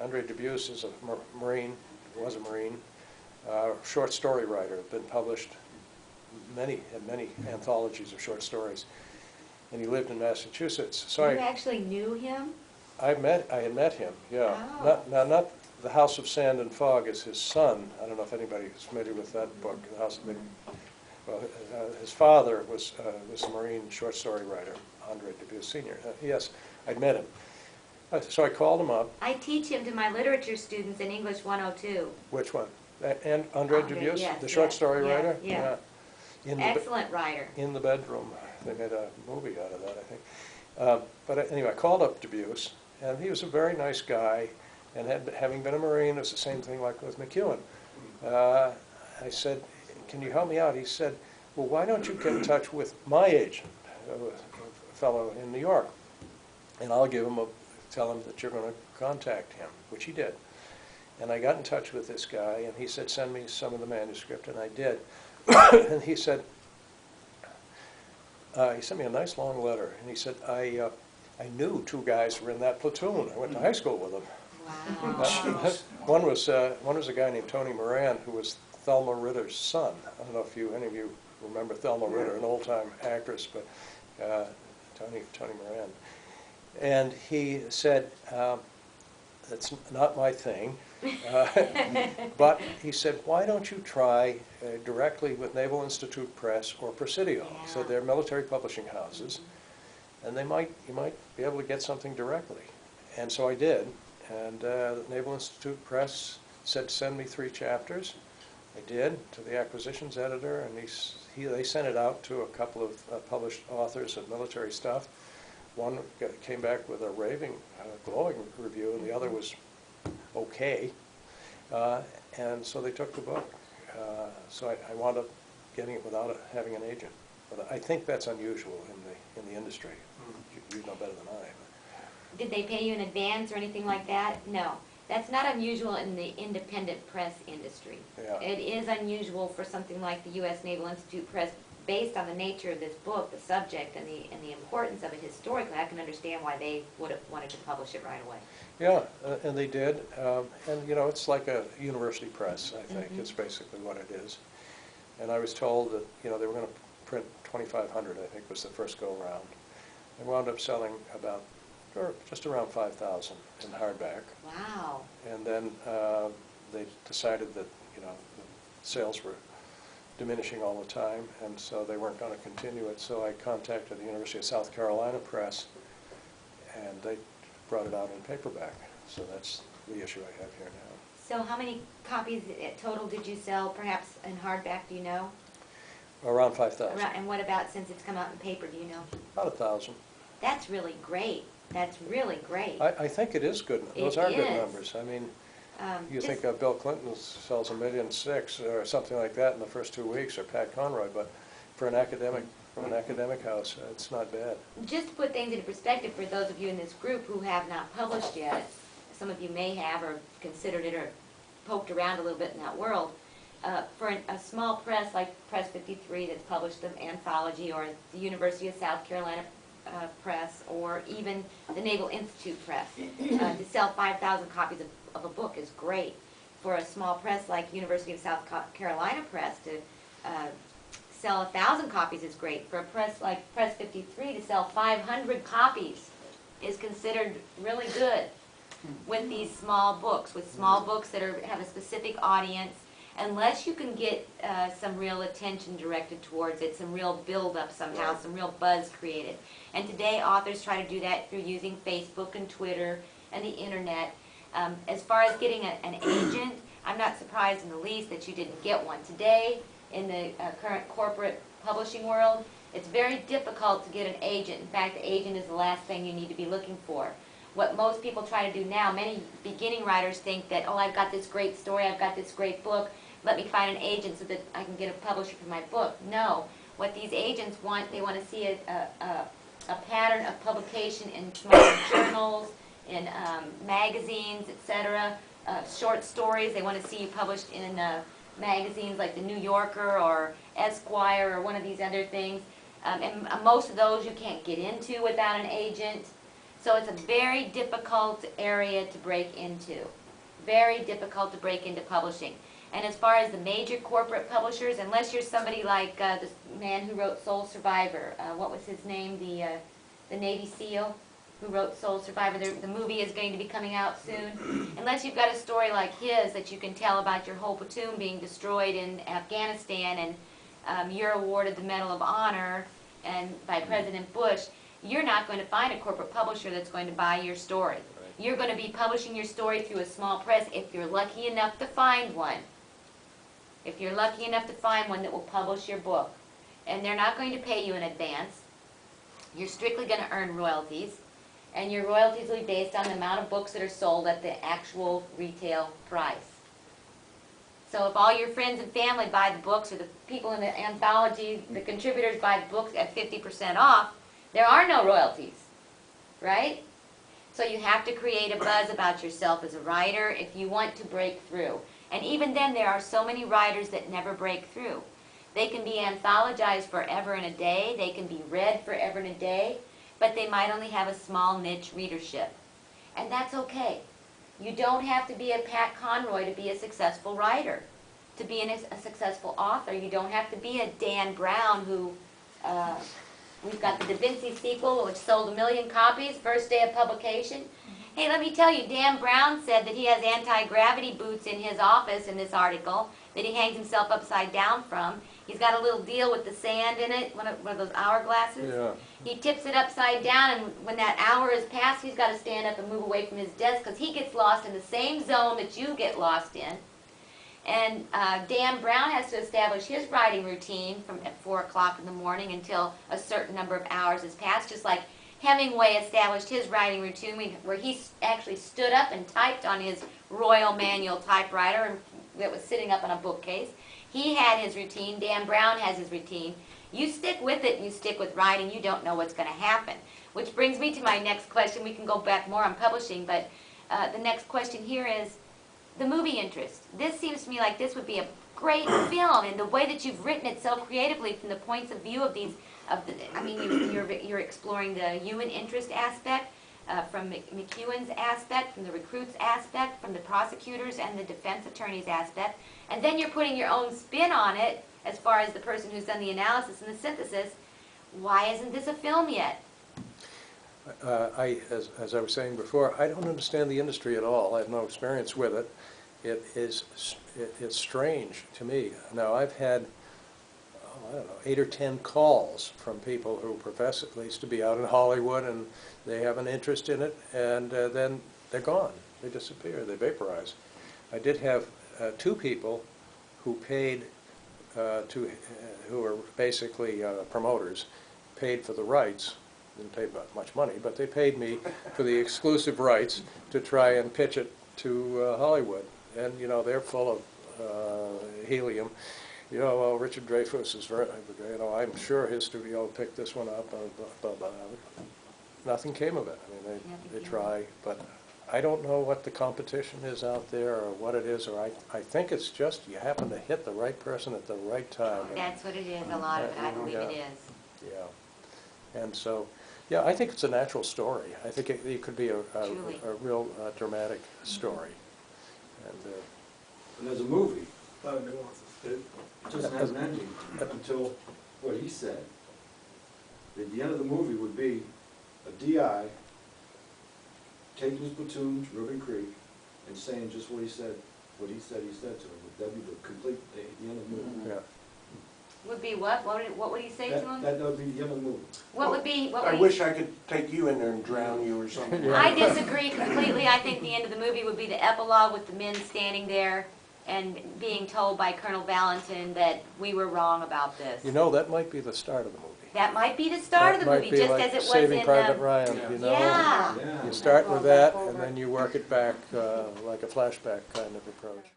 Andre Dubus is a Marine, was a Marine, short story writer, been published many anthologies of short stories, and he lived in Massachusetts. So you actually knew him? I had met him, yeah. Oh. Not The House of Sand and Fog is his son. I don't know if anybody is familiar with that book. The House of Well, his father was a Marine short story writer, Andre Dubus Sr. Yes, I'd met him. So I called him up. I teach him to my literature students in English 102. Which one? And Andre Dubus, yes, the short story yes, writer? yeah. Excellent writer. In the Bedroom. They made a movie out of that, I think. But anyway, I called up Dubus, and he was a very nice guy, and having been a Marine, it was the same thing like with McEwen. I said, can you help me out? He said, well, why don't you get in touch with my agent, a fellow in New York, and I'll tell him that you're going to contact him, which he did. And I got in touch with this guy, and he said, send me some of the manuscript, and I did. And he said, he sent me a nice long letter, and he said, I knew two guys who were in that platoon. I went to high school with them. Wow. One was a guy named Tony Moran, who was Thelma Ritter's son. I don't know if any of you remember Thelma Ritter, an old-time actress, but Tony Moran. And he said, that's not my thing, but he said, why don't you try directly with Naval Institute Press or Presidio? Yeah. So they're military publishing houses, and you might be able to get something directly. And so I did, and the Naval Institute Press said, send me 3 chapters. I did, to the acquisitions editor, and they sent it out to a couple of published authors of military stuff. One came back with a raving, glowing review, and the other was okay. And so they took the book. So I wound up getting it without having an agent. But I think that's unusual in the industry. You know better than I. Did they pay you in advance or anything like that? No. That's not unusual in the independent press industry. Yeah. It is unusual for something like the U.S. Naval Institute Press, based on the nature of this book, the subject, and the importance of it historically. I can understand why they would have wanted to publish it right away. Yeah, and they did. And you know, it's like a university press, I think. Mm-hmm. It's basically what it is. And I was told that, you know, they were going to print 2,500, I think was the first go-around. They wound up selling about, or just around 5,000 in hardback. Wow. And then they decided that, you know, the sales were diminishing all the time, and so they weren't going to continue it. So I contacted the University of South Carolina Press, and they brought it out in paperback. So that's the issue I have here now. So how many copies total did you sell, perhaps in hardback, do you know? Around 5,000. And what about since it's come out in paper, do you know? About 1,000. That's really great. That's really great. I think it is good. Those are good numbers. I mean, you think Bill Clinton sells 1.6 million or something like that in the first 2 weeks, or Pat Conroy, but for an academic, from an academic house, it's not bad. Just to put things into perspective for those of you in this group who have not published yet, some of you may have or considered it or poked around a little bit in that world. For a small press like Press 53 that's published an anthology, or the University of South Carolina Press, or even the Naval Institute Press, to sell 5,000 copies of a book is great. For a small press like University of South Carolina Press to sell 1,000 copies is great. For a press like Press 53 to sell 500 copies is considered really good with these small books, that have a specific audience. Unless you can get some real attention directed towards it, some real build-up somehow, some real buzz created. And today authors try to do that through using Facebook and Twitter and the internet. As far as getting an agent, I'm not surprised in the least that you didn't get one. Today, in the current corporate publishing world, it's very difficult to get an agent. In fact, the agent is the last thing you need to be looking for. What most people try to do now, many beginning writers think that, oh, I've got this great story, I've got this great book, let me find an agent so that I can get a publisher for my book. No. What these agents want, they want to see a pattern of publication in small journals, in magazines, etc., short stories. They want to see you published in magazines like the New Yorker or Esquire or one of these other things. And most of those you can't get into without an agent. So it's a very difficult area to break into. Very difficult to break into publishing. And as far as the major corporate publishers, unless you're somebody like this man who wrote Soul Survivor, what was his name, the Navy SEAL who wrote Soul Survivor, the movie is going to be coming out soon. Unless you've got a story like his that you can tell about your whole platoon being destroyed in Afghanistan and you're awarded the Medal of Honor and by President Bush, you're not going to find a corporate publisher that's going to buy your story. You're going to be publishing your story through a small press if you're lucky enough to find one. If you're lucky enough to find one that will publish your book. And they're not going to pay you in advance. You're strictly going to earn royalties. And your royalties will be based on the amount of books that are sold at the actual retail price. So if all your friends and family buy the books, or the people in the anthology, the contributors buy the books at 50% off, there are no royalties, right? So you have to create a buzz about yourself as a writer if you want to break through. And even then, there are so many writers that never break through. They can be anthologized forever and a day, they can be read forever and a day, but they might only have a small niche readership. And that's okay. You don't have to be a Pat Conroy to be a successful writer, to be a successful author. You don't have to be a Dan Brown who, we've got the Da Vinci sequel, which sold 1 million copies, first day of publication. Hey, let me tell you, Dan Brown said that he has anti-gravity boots in his office in this article that he hangs himself upside down from. He's got a little deal with the sand in it, one of those hourglasses. Yeah. He tips it upside down, and when that hour is passed, he's got to stand up and move away from his desk because he gets lost in the same zone that you get lost in. And Dan Brown has to establish his writing routine from at 4 o'clock in the morning until a certain number of hours has passed, just like Hemingway established his writing routine where he actually stood up and typed on his Royal Manual typewriter that was sitting up on a bookcase. He had his routine. Dan Brown has his routine. You stick with it and you stick with writing, you don't know what's going to happen. Which brings me to my next question. We can go back more on publishing, but the next question here is the movie interest. This seems to me like this would be a great film, and the way that you've written it so creatively from the points of view of these, you're exploring the human interest aspect, from McEwen's aspect, from the recruits aspect, from the prosecutors and the defense attorneys aspect, and then you're putting your own spin on it as far as the person who's done the analysis and the synthesis. Why isn't this a film yet? As I was saying before, I don't understand the industry at all. I have no experience with it. It's strange to me. Now, I've had, I don't know, 8 or 10 calls from people who profess at least to be out in Hollywood, and they have an interest in it, and then they're gone. They disappear. They vaporize. I did have 2 people who paid who are basically promoters, paid for the rights. Didn't pay much money, but they paid me for the exclusive rights to try and pitch it to Hollywood. And, you know, they're full of helium. You know, well, Richard Dreyfuss is very, you know, I'm sure his studio picked this one up. Nothing came of it. I mean, they try, but I don't know what the competition is out there or what it is, or I think it's just you happen to hit the right person at the right time. That's what it is, a lot of it, I believe it is. Yeah. And so, yeah, I think it's a natural story. I think it could be a real dramatic story. And there's a movie. It just has an ending until what he said. The end of the movie would be a DI taking his platoon to Ribbon Creek and saying just what he said to him. That'd be the complete, the end of the movie. Yeah. Would be what? What would he say to him? That would be the end of the movie. What would be? I wish I could take you in there and drown you or something. I disagree completely. I think the end of the movie would be the epilogue with the men standing there and being told by Colonel Valentin that we were wrong about this. You know, that might be the start of the movie. That might be the start of the movie, just like as it was Saving in Private Ryan, you know? Yeah. You start with that, and then you work it back like a flashback kind of approach.